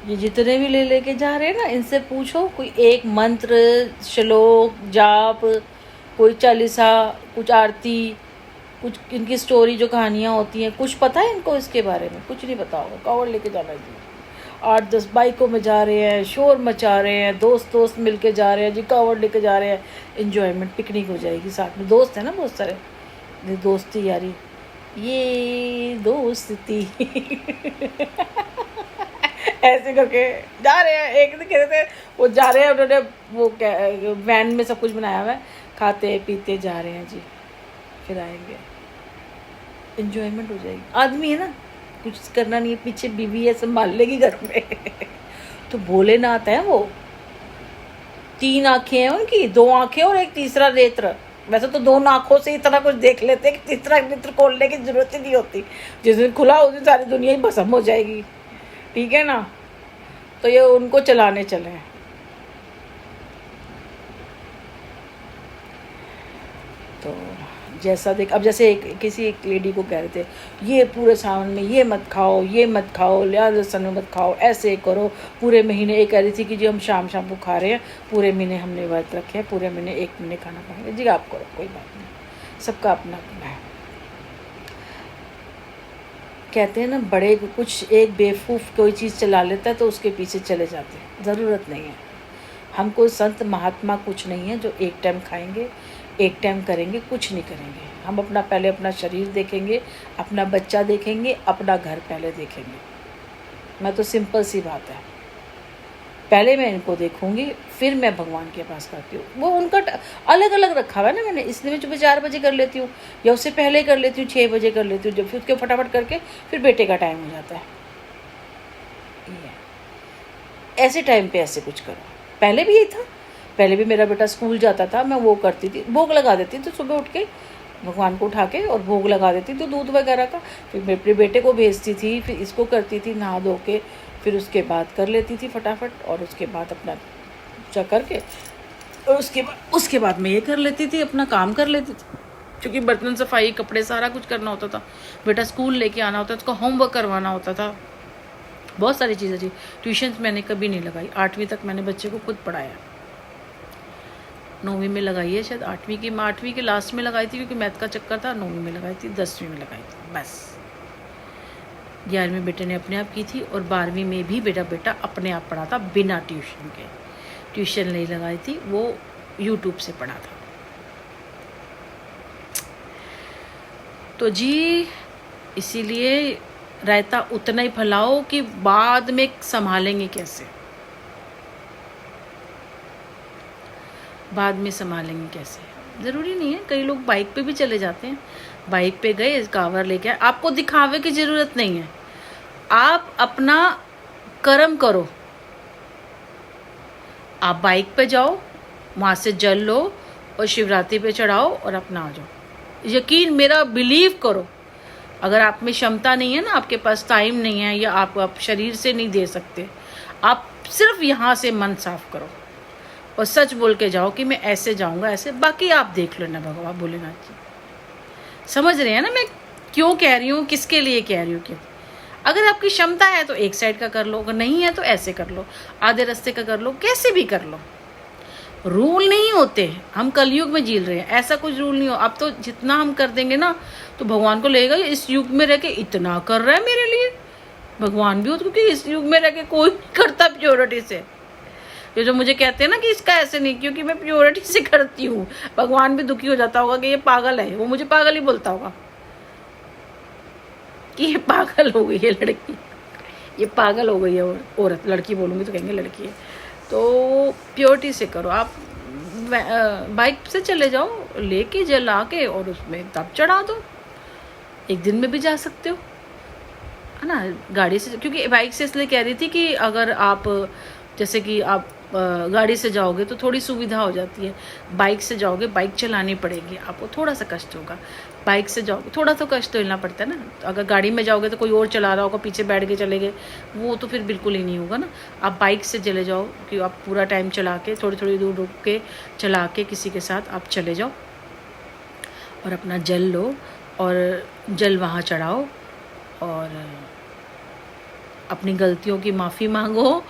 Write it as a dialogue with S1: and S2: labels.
S1: ये जितने भी ले लेके जा रहे हैं ना, इनसे पूछो कोई एक मंत्र, श्लोक, जाप, कोई चालीसा, कुछ आरती, कुछ इनकी स्टोरी जो कहानियाँ होती हैं, कुछ पता है इनको इसके बारे में? कुछ नहीं पता होगा। कावड़ लेके जाना जी, 8-10 बाइकों में जा रहे हैं, शोर मचा रहे हैं, दोस्त दोस्त मिल के जा रहे हैं जी, कावड़ लेके जा रहे हैं। इन्जॉयमेंट, पिकनिक हो जाएगी, साथ में दोस्त है ना बहुत सारे, दोस्ती यारी, ये दोस्ती ऐसे करके जा रहे हैं। एक दिन कह रहे थे वो जा रहे हैं, उन्होंने वो क्या वैन में सब कुछ बनाया हुआ है, खाते पीते जा रहे हैं जी, फिर आएंगे, एंजॉयमेंट हो जाएगी। आदमी है ना, कुछ करना नहीं है, पीछे बीवी है संभाल लेगी घर में तो भोलेनाथ है वो, 3 आंखें हैं उनकी, 2 आंखें और एक तीसरा नेत्र। वैसे तो 2 आंखों से इतना कुछ देख लेते हैं कि तीसरा नेत्र खोलने की जरूरत ही नहीं होती। जिस दिन खुला उस दिन सारी दुनिया ही भस्म हो जाएगी, ठीक है ना। तो ये उनको चलाने चले हैं। तो जैसा देख, अब जैसे किसी एक लेडी को कह रहे थे ये पूरे सावन में ये मत खाओ, ये मत खाओ, लिहाज लहसुन में मत खाओ, ऐसे करो पूरे महीने। एक कह रही थी कि जी हम शाम शाम को खा रहे हैं, पूरे महीने हमने व्रत रखे हैं, पूरे महीने 1 महीने खाना खाएंगे। जी आप करो, कोई बात नहीं, सबका अपना अपना है। कहते हैं ना, बड़े कुछ एक बेवकूफ़ कोई चीज़ चला लेता है तो उसके पीछे चले जाते हैं, ज़रूरत नहीं है। हम कोई संत महात्मा कुछ नहीं है जो एक टाइम खाएंगे, एक टाइम करेंगे, कुछ नहीं करेंगे। हम अपना पहले अपना शरीर देखेंगे, अपना बच्चा देखेंगे, अपना घर पहले देखेंगे। मैं तो सिंपल सी बात है, पहले मैं इनको देखूंगी, फिर मैं भगवान के पास करती हूँ। वो उनका अलग अलग रखा हुआ है ना मैंने, इसलिए मैं सुबह 4 बजे कर लेती हूँ, या उससे पहले कर लेती हूँ, 6 बजे कर लेती हूँ, जब फिर उसके फटाफट करके फिर बेटे का टाइम हो जाता है। ये ऐसे टाइम पे ऐसे कुछ करो। पहले भी यही था, पहले भी मेरा बेटा स्कूल जाता था, मैं वो करती थी, भोग लगा देती थी, तो सुबह उठ के भगवान को उठा के और भोग लगा देती थी दूध वगैरह का। फिर मैं अपने बेटे को भेजती थी, फिर इसको करती थी, नहा धो के फिर उसके बाद कर लेती थी फटाफट, और उसके बाद अपना पूजा करके, और उसके बाद मैं ये कर लेती थी, अपना काम कर लेती थी। क्योंकि बर्तन सफाई, कपड़े, सारा कुछ करना होता था, बेटा स्कूल लेके आना होता था, उसका होमवर्क करवाना होता था, बहुत सारी चीज़ें थी। ट्यूशन मैंने कभी नहीं लगाई, 8वीं तक मैंने बच्चे को खुद पढ़ाया। 9वीं में लगाई है शायद, 8वीं के लास्ट में लगाई थी क्योंकि मैथ का चक्कर था। 9वीं में लगाई थी, 10वीं में लगाई थी बस। 11वीं बेटे ने अपने आप की थी, और 12वीं में भी बेटा अपने आप पढ़ा था बिना ट्यूशन के। ट्यूशन नहीं लगाई थी, वो यूट्यूब से पढ़ा था। तो जी इसीलिए रायता उतना ही फैलाओ कि बाद में संभालेंगे कैसे, बाद में संभालेंगे कैसे। ज़रूरी नहीं है, कई लोग बाइक पे भी चले जाते हैं, बाइक पे गए, कांवर लेके आए। आपको दिखावे की ज़रूरत नहीं है, आप अपना कर्म करो। आप बाइक पे जाओ, वहाँ से जल लो और शिवरात्रि पे चढ़ाओ और अपना आ जाओ। यकीन मेरा, बिलीव करो। अगर आप में क्षमता नहीं है ना, आपके पास टाइम नहीं है, या आप शरीर से नहीं दे सकते, आप सिर्फ यहाँ से मन साफ करो और सच बोल के जाओ कि मैं ऐसे जाऊँगा, ऐसे। बाकी आप देख लो ना भगवान भोलेनाथ जी। समझ रहे हैं ना मैं क्यों कह रही हूँ, किसके लिए कह रही हूँ? क्यों? अगर आपकी क्षमता है तो एक साइड का कर लो, अगर नहीं है तो ऐसे कर लो, आधे रास्ते का कर लो, कैसे भी कर लो। रूल नहीं होते, हम कलयुग में जी रहे हैं, ऐसा कुछ रूल नहीं हो। अब तो जितना हम कर देंगे ना, तो भगवान को लगेगा इस युग में रह के इतना कर रहा है मेरे लिए। भगवान भी हो, क्योंकि इस युग में रह के कोई नहीं करता प्योरिटी से। ये जो मुझे कहते हैं ना कि इसका ऐसे नहीं, क्योंकि मैं प्योरिटी से करती हूँ। भगवान भी दुखी हो जाता होगा कि ये पागल है, वो मुझे पागल ही बोलता होगा कि ये पागल हो गई है लड़की, ये पागल हो गई है औरत। लड़की बोलूँगी तो कहेंगे लड़की है। तो प्योरिटी से करो। आप बाइक से चले जाओ, लेके जला के, और उसमें तब चढ़ा दो। एक दिन में भी जा सकते हो, है ना। गाड़ी से, क्योंकि बाइक से इसलिए कह रही थी कि अगर आप जैसे कि आप गाड़ी से जाओगे तो थोड़ी सुविधा हो जाती है, बाइक से जाओगे बाइक चलानी पड़ेगी आपको, थोड़ा सा कष्ट होगा। बाइक से जाओगे थोड़ा तो कष्ट तो हिलना पड़ता है ना। तो अगर गाड़ी में जाओगे तो कोई और चला रहा होगा, पीछे बैठ के चले गए, वो तो फिर बिल्कुल ही नहीं होगा ना। आप बाइक से चले जाओ कि आप पूरा टाइम चला के, थोड़ी थोड़ी दूर रुक के चला के किसी के साथ आप चले जाओ और अपना जल लो और जल वहाँ चढ़ाओ और अपनी गलतियों की माफ़ी मांगो